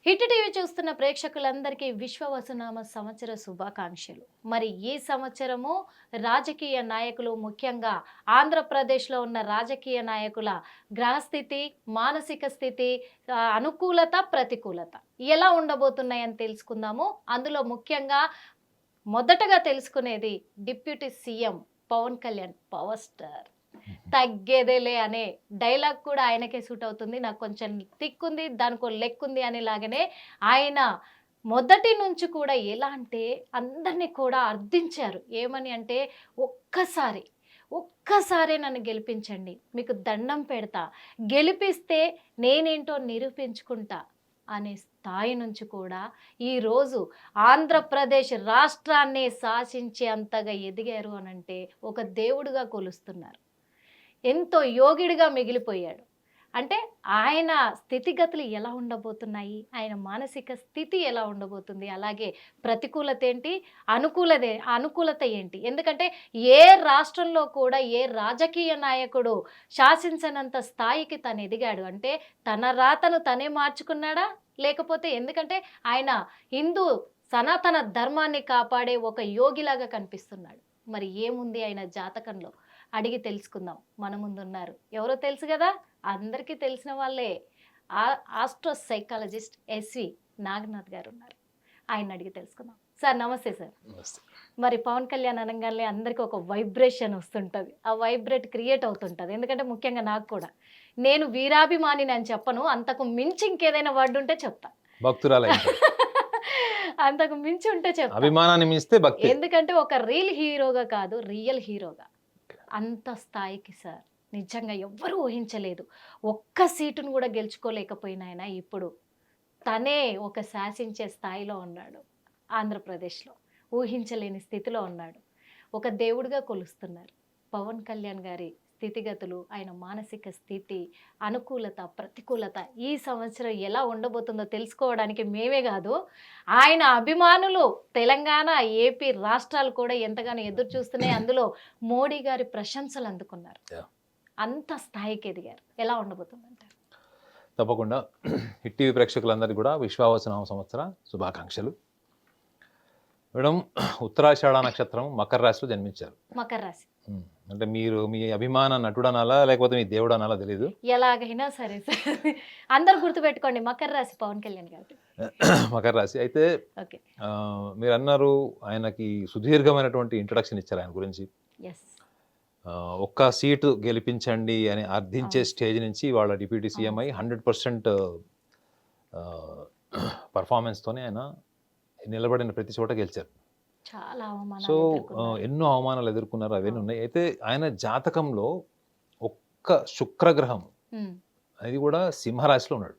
Hit TV చూస్తున్న ప్రేక్షకులందరికీ విశ్వవసునామ సంవత్సర శుభాకాంక్షలు. మరి ఈ సంవత్సరము రాజకీయ నాయకులు, ముఖ్యంగా ఆంధ్రప్రదేశ్లో ఉన్న రాజకీయ నాయకుల గ్రహస్థితి, మానసిక స్థితి, అనుకూలత, ప్రతికూలత ఎలా ఉండబోతున్నాయని తెలుసుకుందాము. అందులో ముఖ్యంగా మొదటగా తెలుసుకునేది deputy CM Pawan Kalyan, power star. తగ్గేదేలే అనే డైలాగ్ కూడా ఆయనకే సూట్ అవుతుంది. నాకు కొంచెం తిక్కుంది, దానికో లెక్కుంది అనేలాగానే ఆయన మొదటి నుంచి కూడా ఎలా అంటే అందరినీ కూడా అర్థించారు. ఏమని అంటే ఒక్కసారి ఒక్కసారే నన్ను గెలిపించండి, మీకు దండం పెడతా, గెలిపిస్తే నేనేంటో నిరూపించుకుంటా అనే స్థాయి నుంచి కూడా ఈరోజు ఆంధ్రప్రదేశ్ రాష్ట్రాన్ని శాసించే అంతగా ఎదిగారు అనంటే ఒక దేవుడుగా కొలుస్తున్నారు. ఎంతో యోగిడిగా మిగిలిపోయాడు. అంటే ఆయన స్థితిగతులు ఎలా ఉండబోతున్నాయి, ఆయన మానసిక స్థితి ఎలా ఉండబోతుంది, అలాగే ప్రతికూలత ఏంటి, అనుకూలత ఏంటి. ఎందుకంటే ఏ రాష్ట్రంలో కూడా ఏ రాజకీయ నాయకుడు శాసించనంత స్థాయికి తను ఎదిగాడు. అంటే తన రాతను తనే మార్చుకున్నాడా, లేకపోతే ఎందుకంటే ఆయన హిందూ సనాతన ధర్మాన్ని కాపాడే ఒక యోగిలాగా కనిపిస్తున్నాడు. మరి ఏముంది ఆయన జాతకంలో అడిగి తెలుసుకుందాం. మన ముందు ఉన్నారు, ఎవరో తెలుసు కదా, అందరికీ తెలిసిన వాళ్ళే, ఆస్ట్రో సైకాలజిస్ట్ ఎస్వి నాగనాథ్ గారు ఉన్నారు. ఆయన అడిగి తెలుసుకుందాం. సార్ నమస్తే. సార్ మరి పవన్ కళ్యాణ్ అనగానే అందరికీ ఒక వైబ్రేషన్ వస్తుంటుంది, ఆ వైబ్రేట్ క్రియేట్ అవుతుంటుంది. ఎందుకంటే ముఖ్యంగా నాకు కూడా, నేను వీరాభిమానిని అని చెప్పను, అంతకు మించి ఇంకేదైనా వర్డ్ ఉంటే చెప్తా, భక్తురాలై అంతకు మించి ఉంటే చెప్తా, అభిమానాన్ని మించితే భక్తి. ఎందుకంటే ఒక రీల్ హీరోగా కాదు, రియల్ హీరోగా అంత స్థాయికి సార్ నిజంగా ఎవ్వరూ ఊహించలేదు. ఒక్క సీటును కూడా గెలుచుకోలేకపోయిన ఆయన ఇప్పుడు తనే ఒక శాసించే స్థాయిలో ఉన్నాడు. ఆంధ్రప్రదేశ్లో ఊహించలేని స్థితిలో ఉన్నాడు. ఒక దేవుడిగా కొలుస్తున్నారు. పవన్ కళ్యాణ్ గారి స్థితిగతులు, ఆయన మానసిక స్థితి, అనుకూలత, ప్రతికూలత ఈ సంవత్సరం ఎలా ఉండబోతుందో తెలుసుకోవడానికి మేమే కాదు, ఆయన అభిమానులు తెలంగాణ, ఏపీ రాష్ట్రాలు కూడా ఎంతగానో ఎదురు చూస్తున్నాయి. అందులో మోడీ గారి ప్రశంసలు అందుకున్నారు. అంత స్థాయికి ఎదిగారు. ఎలా ఉండబోతుందంటారు? తప్పకుండా హిట్ టీవీ ప్రేక్షకులందరికీ కూడా విశ్వావసునామ సంవత్సర శుభాకాంక్షలు. మేడం, ఉత్తరాషాఢ నక్షత్రం మకర రాశిలో జన్మించారు. మకర రాశి అంటే మీరు మీ అభిమాన నటుడు అనాలా లేకపోతే మీ దేవుడు అనాలా తెలియదు, ఎలాగైనా సరే సార్, అందరు గుర్తుపెట్టుకోండి మకర రాశి పవన్ కళ్యాణ్ గారు. మకర రాశి అయితే మీరు అన్నారు, ఆయనకి సుదీర్ఘమైనటువంటి ఇంట్రడక్షన్ ఇచ్చారు ఆయన గురించి. ఒక్క సీటు గెలిపించండి అని అర్థించే స్టేజ్ నుంచి వాళ్ళ డిప్యూటీ సీఎం అయి 100% పర్ఫార్మెన్స్తోనే ఆయన నిలబడిన ప్రతి చోట గెలిచారు. సో ఎన్నో అవమానాలు ఎదుర్కొన్నారు, అవన్నీ ఉన్నాయి. అయితే ఆయన జాతకంలో ఒక్క శుక్రగ్రహం, అది కూడా సింహరాశిలో ఉన్నాడు.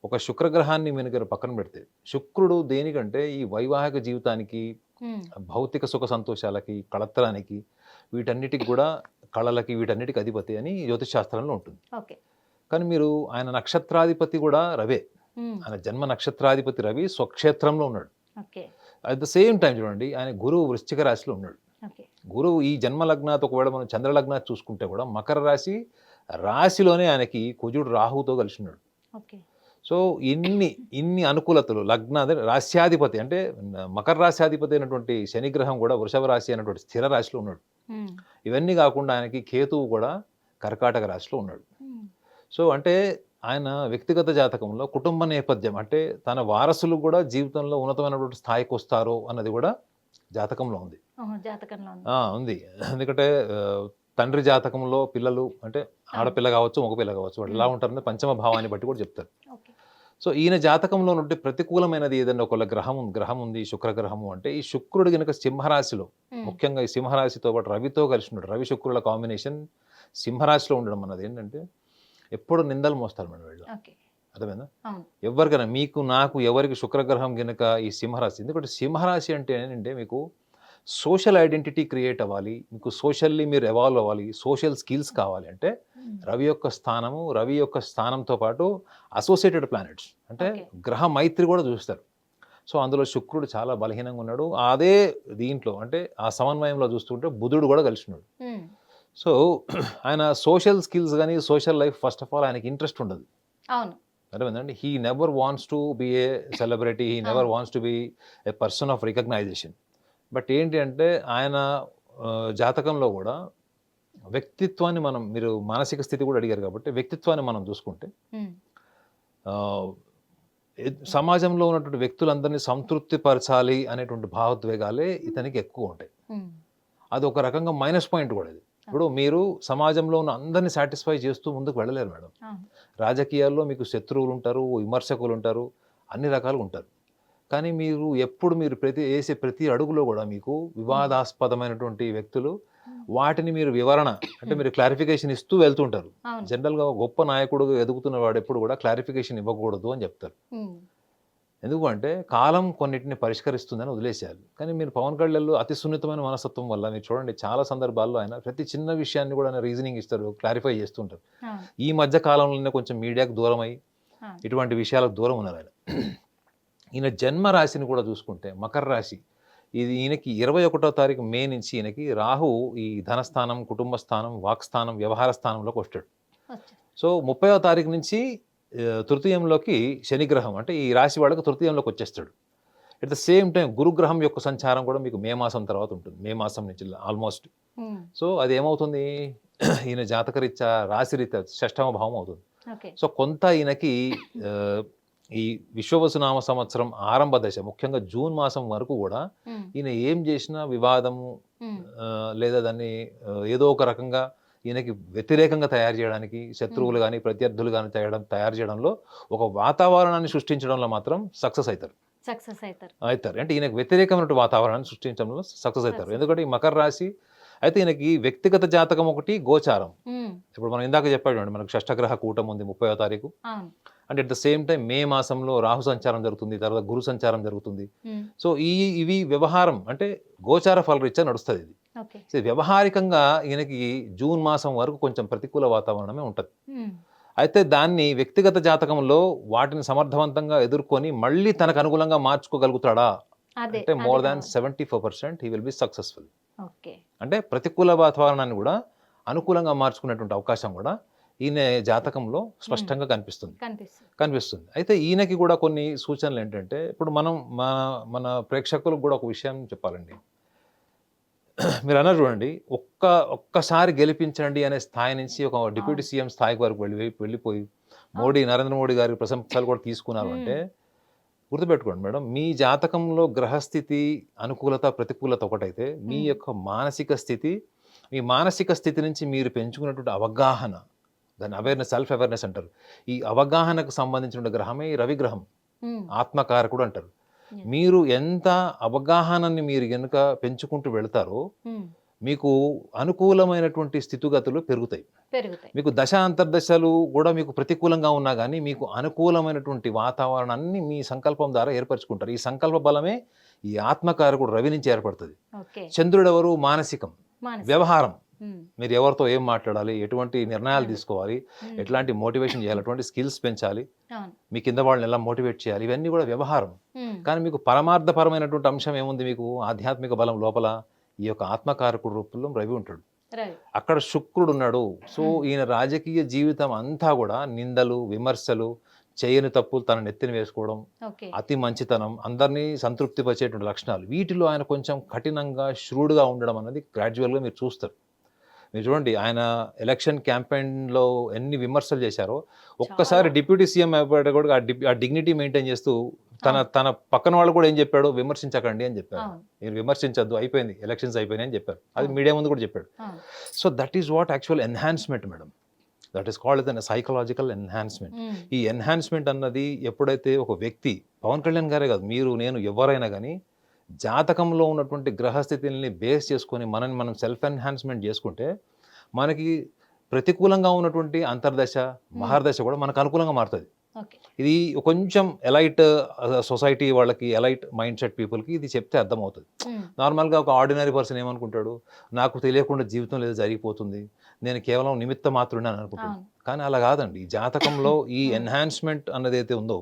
ఒక శుక్రగ్రహాన్ని మీరు పక్కన పెడితే, శుక్రుడు దేనికంటే ఈ వైవాహిక జీవితానికి, భౌతిక సుఖ సంతోషాలకి, కళత్రానికి, వీటన్నిటికి కూడా, కళలకి, వీటన్నిటికి అధిపతి అని జ్యోతిష్ శాస్త్రంలో ఉంటుంది. కానీ మీరు ఆయన నక్షత్రాధిపతి కూడా రవే. ఆయన జన్మ నక్షత్రాధిపతి రవి స్వక్షేత్రంలో ఉన్నాడు. అట్ ద సేమ్ టైం చూడండి, ఆయన గురువు వృశ్చిక రాశిలో ఉన్నాడు. గురువు ఈ జన్మ లగ్నాత్, ఒకవేళ మనం చంద్ర లగ్నాత్ చూసుకుంటే కూడా మకర రాశి రాశిలోనే ఆయనకి కుజుడు రాహుతో కలిసి ఉన్నాడు. సో ఇన్ని అనుకూలతలు, రాశ్యాధిపతి అంటే మకర రాశ్యాధిపతి అయినటువంటి శనిగ్రహం కూడా వృషభ రాశి అయినటువంటి స్థిర రాశిలో ఉన్నాడు. ఇవన్నీ కాకుండా ఆయనకి కేతువు కూడా కర్కాటక రాశిలో ఉన్నాడు. సో అంటే ఆయన వ్యక్తిగత జాతకంలో కుటుంబ నేపథ్యం, అంటే తన వారసులు కూడా జీవితంలో ఉన్నతమైనటువంటి స్థాయికి వస్తారు అన్నది కూడా జాతకంలో ఉంది. ఉంది. ఎందుకంటే తండ్రి జాతకంలో పిల్లలు, అంటే ఆడపిల్ల కావచ్చు, మగపిల్ల కావచ్చు, వాళ్ళు ఎలా ఉంటారని పంచమ భావాన్ని బట్టి కూడా చెప్తారు. సో ఈయన జాతకంలో నుండి ప్రతికూలమైనది ఏదైనా ఒక గ్రహం ఉంది, శుక్రగ్రహము. అంటే ఈ శుక్రుడు కనుక సింహరాశిలో, ముఖ్యంగా ఈ సింహరాశితో పాటు రవితో కలిసి ఉన్నాడు. రవి శుక్రుల కాంబినేషన్ సింహరాశిలో ఉండడం అన్నది ఏంటంటే ఎప్పుడు నిందలు మోస్తారు మేడం వీళ్ళు. అర్థమైందా? ఎవరికైనా, మీకు నాకు ఎవరికి శుక్రగ్రహం కనుక ఈ సింహరాశి, ఎందుకంటే సింహరాశి అంటే ఏంటంటే మీకు సోషల్ ఐడెంటిటీ క్రియేట్ అవ్వాలి, మీకు సోషల్లీ మీరు ఎవాల్వ్ అవ్వాలి, సోషల్ స్కిల్స్ కావాలి అంటే రవి యొక్క స్థానంతో పాటు అసోసియేటెడ్ ప్లానెట్స్, అంటే గ్రహ మైత్రి కూడా చూస్తారు. సో అందులో శుక్రుడు చాలా బలహీనంగా ఉన్నాడు. అదే దీంట్లో అంటే ఆ సమన్వయంలో చూస్తుంటే బుధుడు కూడా కలిసి ఉన్నాడు. సో ఆయన సోషల్ స్కిల్స్ కానీ, social life first of all ఆయనకి ఇంట్రెస్ట్ ఉండదు. అర్థమైందండి. He never wants to be A celebrity, he never wants to be A person of recognition. But ఏంటి అంటే ఆయన జాతకంలో కూడా వ్యక్తిత్వాన్ని మీరు మానసిక స్థితి కూడా అడిగారు కాబట్టి వ్యక్తిత్వాన్ని మనం చూసుకుంటే సమాజంలో ఉన్నటువంటి వ్యక్తులందరినీ సంతృప్తి పరచాలి అనేటువంటి భావోద్వేగాలే ఇతనికి ఎక్కువ ఉంటాయి. అది ఒక రకంగా మైనస్ పాయింట్ కూడా ఇది. ఇప్పుడు మీరు సమాజంలో ఉన్న అందరినీ సాటిస్ఫై చేస్తూ ముందుకు వెళ్ళలేరు మేడం. రాజకీయాల్లో మీకు శత్రువులు ఉంటారు, విమర్శకులు ఉంటారు, అన్ని రకాలుగా ఉంటారు. కానీ మీరు వేసే ప్రతి అడుగులో కూడా మీకు వివాదాస్పదమైనటువంటి వ్యక్తులు, వాటిని మీరు వివరణ అంటే మీరు క్లారిఫికేషన్ ఇస్తూ వెళ్తుంటారు. జనరల్గా గొప్ప నాయకుడు ఎదుగుతున్న వాడు ఎప్పుడు కూడా క్లారిఫికేషన్ ఇవ్వకూడదు అని చెప్తారు. ఎందుకంటే కాలం కొన్నిటిని పరిష్కరిస్తుందని వదిలేసేయాలి. కానీ మీరు పవన్ కళ్యాణ్లో అతి సున్నితమైన మనస్తత్వం వల్ల మీరు చూడండి, చాలా సందర్భాల్లో ఆయన ప్రతి చిన్న విషయాన్ని కూడా ఆయన రీజనింగ్ ఇస్తారు, క్లారిఫై చేస్తుంటారు. ఈ మధ్య కాలంలోనే కొంచెం మీడియాకు దూరం అయ్యి ఇటువంటి విషయాలకు దూరం ఉన్నారు ఆయన. ఈయన జన్మ రాశిని కూడా చూసుకుంటే మకర రాశి, ఇది ఈయనకి 21వ తారీఖు మే నుంచి ఈయనకి రాహు ఈ ధనస్థానం, కుటుంబ స్థానం, వాక్స్థానం, వ్యవహార స్థానంలోకి వస్తాడు. సో 30వ తారీఖు నుంచి తృతీయంలోకి శనిగ్రహం అంటే ఈ రాశి వాళ్ళకి తృతీయంలోకి వచ్చేస్తాడు. అట్ ద సేమ్ టైం గురుగ్రహం యొక్క సంచారం కూడా మీకు మే మాసం తర్వాత ఉంటుంది, మే మాసం నుంచి ఆల్మోస్ట్. సో అది ఏమవుతుంది, ఈయన జాతకరీత్యా రాశిరీత్యా 6వ భావం అవుతుంది. సో కొంత ఈయనకి ఈ విశ్వవసునామ సంవత్సరం ఆరంభ దశ, ముఖ్యంగా జూన్ మాసం వరకు కూడా ఈయన ఏం చేసినా వివాదము లేదా దాన్ని ఏదో ఒక రకంగా ఈయనకి వ్యతిరేకంగా తయారు చేయడానికి, శత్రువులు కానీ ప్రత్యర్థులు కానీ తయారు చేయడంలో, ఒక వాతావరణాన్ని సృష్టించడంలో మాత్రం సక్సెస్ అవుతారు. అంటే ఈయనకు వ్యతిరేకమైన వాతావరణాన్ని సృష్టించడంలో సక్సెస్ అవుతారు. ఎందుకంటే ఈ మకర రాశి అయితే ఈయనకి వ్యక్తిగత జాతకం ఒకటి, గోచారం. ఇప్పుడు మనం ఇందాక చెప్పాడు మనకు షష్టగ్రహ కూటం ఉంది 30వ తారీఖు. అంటే అట్ ద సేమ్ టైం మే మాసంలో రాహు సంచారం జరుగుతుంది, తర్వాత గురు సంచారం జరుగుతుంది. సో ఇవి వ్యవహారం అంటే గోచార ఫలరీత్యా నడుస్తుంది ఇది. సో వ్యవహారికంగా ఈయనకి జూన్ మాసం వరకు కొంచెం ప్రతికూల వాతావరణమే ఉంటుంది. అయితే దాన్ని వ్యక్తిగత జాతకంలో వాటిని సమర్థవంతంగా ఎదుర్కొని మళ్ళీ తనకు అనుకూలంగా మార్చుకోగలుగుతాడా అంటే more than 74% he will be successful. అంటే ప్రతికూల వాతావరణాన్ని కూడా అనుకూలంగా మార్చుకునేటువంటి అవకాశం కూడా ఈయన జాతకంలో స్పష్టంగా కనిపిస్తుంది. అయితే ఈయనకి కూడా కొన్ని సూచనలు ఏంటంటే, ఇప్పుడు మనం మన ప్రేక్షకులకు కూడా ఒక విషయం చెప్పాలండి. మీరు అన్నారు చూడండి, ఒక్కసారి గెలిపించండి అనే స్థాయి నుంచి ఒక డిప్యూటీ సీఎం స్థాయికి వరకు వెళ్ళిపోయి నరేంద్ర మోడీ గారి ప్రశంసలు కూడా తీసుకున్నారు అంటే గుర్తుపెట్టుకోండి మేడం, మీ జాతకంలో గ్రహస్థితి అనుకూలత ప్రతికూలత ఒకటైతే, మీ యొక్క మానసిక స్థితి, మీ మానసిక స్థితి నుంచి మీరు పెంచుకున్నటువంటి అవగాహన, దాన్ని అవేర్నెస్, సెల్ఫ్ అవేర్నెస్ అంటారు. ఈ అవగాహనకు సంబంధించిన గ్రహమే ఈ రవిగ్రహం, ఆత్మకారకుడు అంటారు. మీరు ఎంత అవగాహనని మీరు కనుక పెంచుకుంటూ వెళ్తారో మీకు అనుకూలమైనటువంటి స్థితిగతులు పెరుగుతాయి. మీకు దశ అంతర్దశలు కూడా మీకు ప్రతికూలంగా ఉన్నా కానీ మీకు అనుకూలమైనటువంటి వాతావరణాన్ని మీ సంకల్పం ద్వారా ఏర్పరచుకుంటారు. ఈ సంకల్ప బలమే ఈ ఆత్మకారకుడు రవి నుంచి ఏర్పడుతుంది. చంద్రుడు ఎవరు, మానసికం, వ్యవహారం. మీరు ఎవరితో ఏం మాట్లాడాలి, ఎటువంటి నిర్ణయాలు తీసుకోవాలి, ఎట్లాంటి మోటివేషన్ చేయాలి, ఎటువంటి స్కిల్స్ పెంచాలి, మీ కింద వాళ్ళని ఎలా మోటివేట్ చేయాలి, ఇవన్నీ కూడా వ్యవహారం. కానీ మీకు పరమార్థపరమైనటువంటి అంశం ఏముంది, మీకు ఆధ్యాత్మిక బలం లోపల ఈ యొక్క ఆత్మకారకుడు రూపంలో రవి ఉంటాడు, అక్కడ శుక్రుడు ఉన్నాడు. సో ఈయన రాజకీయ జీవితం అంతా కూడా నిందలు, విమర్శలు, చేయని తప్పులు తన నెత్తిని వేసుకోవడం, అతి మంచితనం, అందరినీ సంతృప్తి పరిచేటువంటి లక్షణాలు, వీటిలో ఆయన కొంచెం కఠినంగా శ్రూడ్గా ఉండడం అనేది గ్రాడ్యువల్గా మీరు చూస్తారు. మీరు చూడండి, ఆయన ఎలక్షన్ క్యాంపెయిన్లో ఎన్ని విమర్శలు చేశారో, ఒక్కసారి డిప్యూటీ సీఎం అయిపోయాడు కూడా ఆ డిగ్నిటీ మెయింటైన్ చేస్తూ తన పక్కన వాళ్ళు కూడా ఏం చెప్పాడు, విమర్శించకండి అని చెప్పారు. మీరు విమర్శించద్దు, అయిపోయింది, ఎలక్షన్స్ అయిపోయినాయి అని చెప్పారు. అది మీడియా ముందు కూడా చెప్పాడు. So that is what actual enhancement madam, that is called an psychological enhancement. ఈ ఎన్హాన్స్మెంట్ అన్నది ఎప్పుడైతే ఒక వ్యక్తి, పవన్ కళ్యాణ్ గారే కాదు, మీరు నేను ఎవరైనా కానీ జాతకంలో ఉన్నటువంటి గ్రహస్థితిని బేస్ చేసుకొని మనం సెల్ఫ్ ఎన్హాన్స్మెంట్ చేసుకుంటే మనకి ప్రతికూలంగా ఉన్నటువంటి అంతర్దశ, మహర్దశ కూడా మనకు అనుకూలంగా మారుతుంది. ఇది కొంచెం ఎలైట్ సొసైటీ వాళ్ళకి, ఎలైట్ మైండ్ సెట్ పీపుల్కి ఇది చెప్తే అర్థమవుతుంది. నార్మల్గా ఒక ఆర్డినరీ పర్సన్ ఏమనుకుంటాడు, నాకు తెలియకుండా జీవితం లేదు జరిగిపోతుంది, నేను కేవలం నిమిత్త మాత్రమే అని అనుకుంటాను. కానీ అలా కాదండి. ఈ జాతకంలో ఈ ఎన్హాన్స్మెంట్ అన్నది అయితే ఉందో,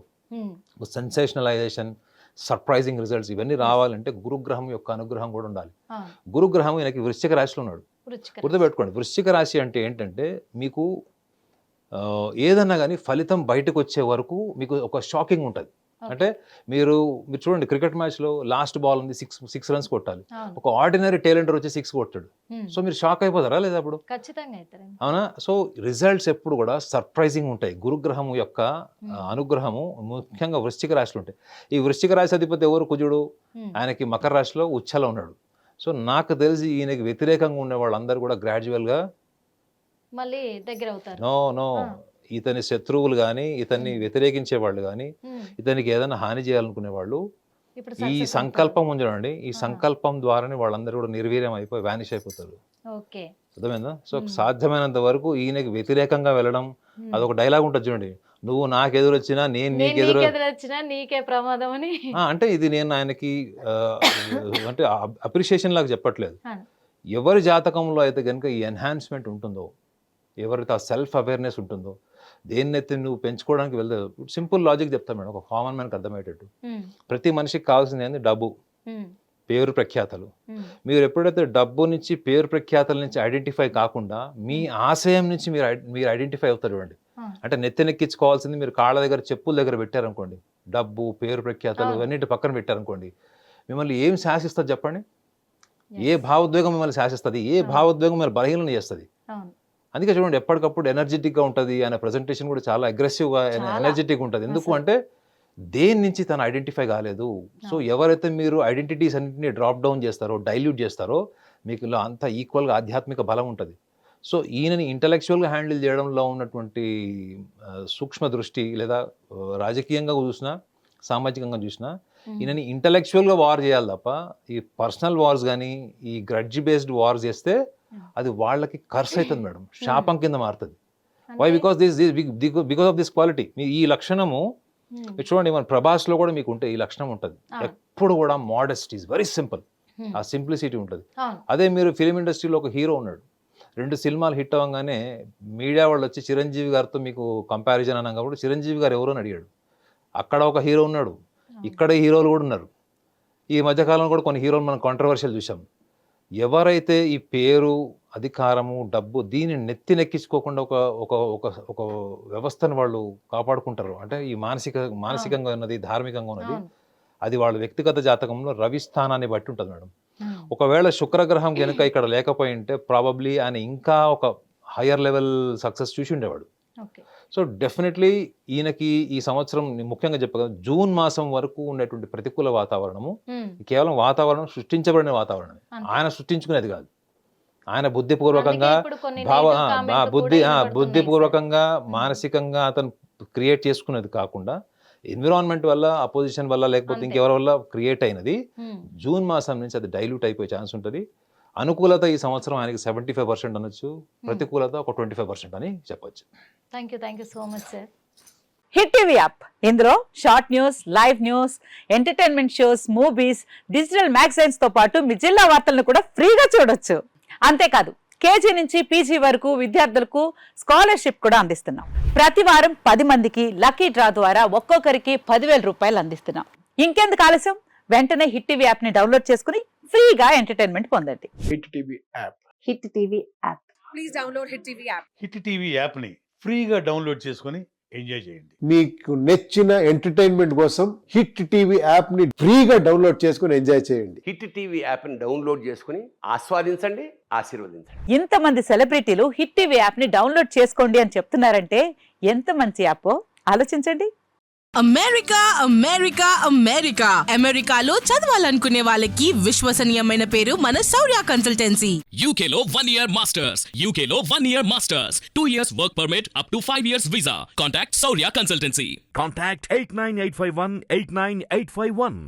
సెన్సేషనలైజేషన్, సర్ప్రైజింగ్ రిజల్ట్స్, ఇవన్నీ రావాలంటే గురుగ్రహం యొక్క అనుగ్రహం కూడా ఉండాలి. గురుగ్రహం ఈయనకి వృశ్చిక రాశిలో ఉన్నాడు. గుర్తుపెట్టుకోండి, వృశ్చిక రాశి అంటే ఏంటంటే మీకు ఏదన్నా కానీ ఫలితం బయటకు వచ్చే వరకు మీకు ఒక షాకింగ్ ఉంటుంది. అంటే మీరు చూడండి, క్రికెట్ మ్యాచ్లో లాస్ట్ బాల్ ఉంది, సిక్స్ రన్స్ కొట్టాలి, ఒక ఆర్డినరీ టైలెండర్ వచ్చి 6 కొట్టాడు. సో మీరు షాక్ అయిపోతారా లేదా అప్పుడు? అవునా? సో రిజల్ట్స్ ఎప్పుడు కూడా సర్ప్రైజింగ్ ఉంటాయి. గురుగ్రహం యొక్క అనుగ్రహము ముఖ్యంగా వృశ్చిక రాశిలో ఉంటాయి. ఈ వృశ్చిక రాశి అధిపతి ఎవరు? కుజుడు. ఆయనకి మకర రాశిలో ఉచ్చలో ఉన్నాడు. సో నాకు తెలిసి ఈయనకి వ్యతిరేకంగా ఉండే వాళ్ళందరూ కూడా గ్రాడ్యువల్గా మళ్ళీ దగ్గర అవుతారు. నో ఇతని శత్రువులు కానీ, ఇతన్ని వ్యతిరేకించే వాళ్ళు కానీ, ఇతనికి ఏదైనా హాని చేయాలనుకునే వాళ్ళు ఈ సంకల్పం ఉంచండి. ఈ సంకల్పం ద్వారానే వాళ్ళందరూ కూడా నిర్వీర్యం అయిపోయి వ్యానిష్ అయిపోతారు. అర్థమైందా? సో సాధ్యమైనంత వరకు ఈయనకి వ్యతిరేకంగా వెళ్ళడం, అదొక డైలాగ్ ఉంటుంది చూడండి, నువ్వు నాకు ఎదురొచ్చినా నేను నీకు ఎదురొచ్చినా నీకే ప్రమాదం అని. అంటే ఇది నేను ఆయనకి అంటే అప్రిషియేషన్ లాగా చెప్పట్లేదు. ఎవరి జాతకంలో అయితే కనుక ఈ ఎన్హాన్స్మెంట్ ఉంటుందో, ఎవరైతే ఆ సెల్ఫ్ అవేర్నెస్ ఉంటుందో, దేన్నైతే నువ్వు పెంచుకోవడానికి వెళ్తావు. సింపుల్ లాజిక్ చెప్తా మేడం, ఒక కామన్ మ్యాన్కి అర్థమయ్యేటట్టు. ప్రతి మనిషికి కావాల్సింది ఏంది? డబ్బు, పేరు ప్రఖ్యాతలు. మీరు ఎప్పుడైతే డబ్బు నుంచి, పేరు ప్రఖ్యాతల నుంచి ఐడెంటిఫై కాకుండా మీ ఆశయం నుంచి మీరు ఐడెంటిఫై అవుతారు. చూడండి, అంటే నెత్తెనెక్కించుకోవాల్సింది మీరు కాళ్ళ దగ్గర, చెప్పుల దగ్గర పెట్టారనుకోండి, డబ్బు, పేరు ప్రఖ్యాతలు ఇవన్నిటి పక్కన పెట్టారనుకోండి, మిమ్మల్ని ఏం శాసిస్తుంది చెప్పండి? ఏ భావోద్వేగం మిమ్మల్ని శాసిస్తుంది? ఏ భావోద్వేగం మిమ్మల్ని బలహీనం చేస్తుంది? అందుకే చూడండి, ఎప్పటికప్పుడు ఎనర్జెటిక్గా ఉంటుంది. ఆయన ప్రజెంటేషన్ కూడా చాలా అగ్రెసివ్గా ఎనర్జెటిక్ ఉంటుంది. ఎందుకు అంటే దేని నుంచి తను ఐడెంటిఫై కాలేదు. సో ఎవరైతే మీరు ఐడెంటిటీస్ అన్నింటినీ డ్రాప్ డౌన్ చేస్తారో, డైల్యూట్ చేస్తారో, మీకు అంత ఈక్వల్గా ఆధ్యాత్మిక బలం ఉంటుంది. సో ఈయనని ఇంటలెక్చువల్గా హ్యాండిల్ చేయడంలో ఉన్నటువంటి సూక్ష్మ దృష్టి, లేదా రాజకీయంగా చూసినా, సామాజికంగా చూసినా, ఈయనని ఇంటలెక్చువల్గా వార్ చేయాలి తప్ప ఈ పర్సనల్ వార్స్ కానీ, ఈ గ్రడ్జ్ బేస్డ్ వార్ చేస్తే అది వాళ్ళకి కర్స్ అవుతుంది మేడం, శాపం కింద మారుతుంది. Why? Because of this quality. ఈ లక్షణము చూడండి, మన ప్రభాస్లో కూడా మీకు ఉంటే ఈ లక్షణం ఉంటుంది. ఎప్పుడు కూడా మోడెస్ట్ ఈజ్ వెరీ సింపుల్, ఆ సింప్లిసిటీ ఉంటుంది. అదే మీరు ఫిలిం ఇండస్ట్రీలో ఒక హీరో ఉన్నాడు, 2 సినిమాలు హిట్ అవ్వగానే మీడియా వాళ్ళు వచ్చి చిరంజీవి గారితో మీకు కంపారిజన్ అన్నాం కాబట్టి చిరంజీవి గారు ఎవరో అని అడిగాడు. అక్కడ ఒక హీరో ఉన్నాడు, ఇక్కడ హీరోలు కూడా ఉన్నారు. ఈ మధ్యకాలంలో కూడా కొన్ని హీరోలు మనం కాంట్రవర్షియల్ చూసాం. ఎవరైతే ఈ పేరు, అధికారము, డబ్బు దీన్ని నెక్కించుకోకుండా ఒక వ్యవస్థను వాళ్ళు కాపాడుకుంటారు, అంటే ఈ మానసికంగా ఉన్నది, ధార్మికంగా ఉన్నది, అది వాళ్ళ వ్యక్తిగత జాతకంలో రవి స్థానాన్ని బట్టి ఉంటుంది మేడం. ఒకవేళ శుక్రగ్రహం కనుక ఇక్కడ లేకపోయి ఉంటే ప్రాబబ్లీ ఆయన ఇంకా ఒక హయ్యర్ లెవెల్ సక్సెస్ చూసి ఉండేవాడు. సో డెఫినెట్లీ ఈయనకి ఈ సంవత్సరం ముఖ్యంగా చెప్పగలను, జూన్ మాసం వరకు ఉండేటువంటి ప్రతికూల వాతావరణము కేవలం వాతావరణం సృష్టించబడిన వాతావరణం, ఆయన సృష్టించుకునేది కాదు. ఆయన బుద్ధిపూర్వకంగా బుద్ధిపూర్వకంగా మానసికంగా అతను క్రియేట్ చేసుకునేది కాకుండా ఎన్విరాన్మెంట్ వల్ల, అపోజిషన్ వల్ల, లేకపోతే ఇంకెవరి వల్ల క్రియేట్ అయినది. జూన్ మాసం నుంచి అది డైల్యూట్ అయిపోయే ఛాన్స్ ఉంటుంది. అనుకూలత ఈ సంవత్సరం ఆయనకి 75% అనొచ్చు, ప్రతికూలత ఒక 25% అని చెప్పొచ్చు. Thank you so much sir. Hit TV app, ఇందులో short news, live news, entertainment shows, movies, digital magazines తో పాటు మీ జిల్లా వార్తలను కూడా ఫ్రీగా చూడొచ్చు. అంతేకాదు, కేజీ నుంచి పీజీ వరకు విద్యార్థులకు స్కాలర్షిప్ కూడా అందిస్తున్నాం. ప్రతి వారం 10 మందికి లక్కీ డ్రా ద్వారా ఒక్కొక్కరికి 10,000 రూపాయలు అందిస్తున్నాం. ఇంకెందుకు ఆలస్యం, వెంటనే హిట్ టీవీ యాప్ ని డౌన్లోడ్ చేసుకుని ఫ్రీగా ఎంటర్టైన్మెంట్ పొందండి. Hit TV app. Hit TV app. Please download hit TV app. Hit TV app ని ఫ్రీగా డౌన్లోడ్ చేసుకొని ఎంజాయ్ చేయండి. మీకు నచ్చిన ఎంటర్టైన్మెంట్ కోసం హిట్ టీవీ యాప్ ని ఫ్రీగా డౌన్లోడ్ చేసుకొని ఎంజాయ్ చేయండి. హిట్ టీవీ యాప్ ని డౌన్లోడ్ చేసుకుని ఆస్వాదించండి, ఆశీర్వదించండి. ఇంతమంది సెలబ్రిటీలు హిట్ టీవీ యాప్ ని డౌన్లోడ్ చేసుకోండి అని చెప్తున్నారంటే ఎంత మంచి యాప్ ఆలోచించండి. అమెరికా అమెరికా అమెరికా అమెరికాలో చదవాలనుకునే వాళ్ళకి విశ్వసనీయమైన పేరు మన శౌర్య కన్సల్టెన్సీ. UK లో 1 year masters, UK లో 1 year masters, 2 years work permit up to 5 years visa. Contact Saurya Consultancy. Contact 89851 89851.